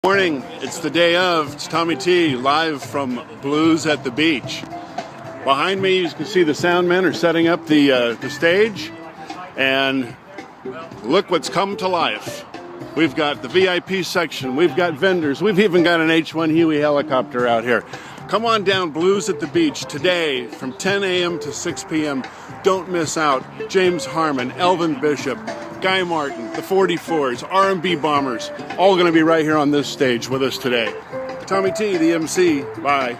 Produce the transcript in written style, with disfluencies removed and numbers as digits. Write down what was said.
Morning, it's the day of. It's Tommy T live from Blues at the Beach. Behind me, you can see the sound men are setting up the stage, and look what's come to life. We've got the VIP section, we've got vendors, we've even got an H-1 Huey helicopter out here. Come on down, Blues at the Beach today from 10 a.m. to 6 p.m. Don't miss out. James Harmon, Elvin Bishop, Guy Martin, the 44s, R&B Bombers, all going to be right here on this stage with us today. Tommy T, the MC. Bye.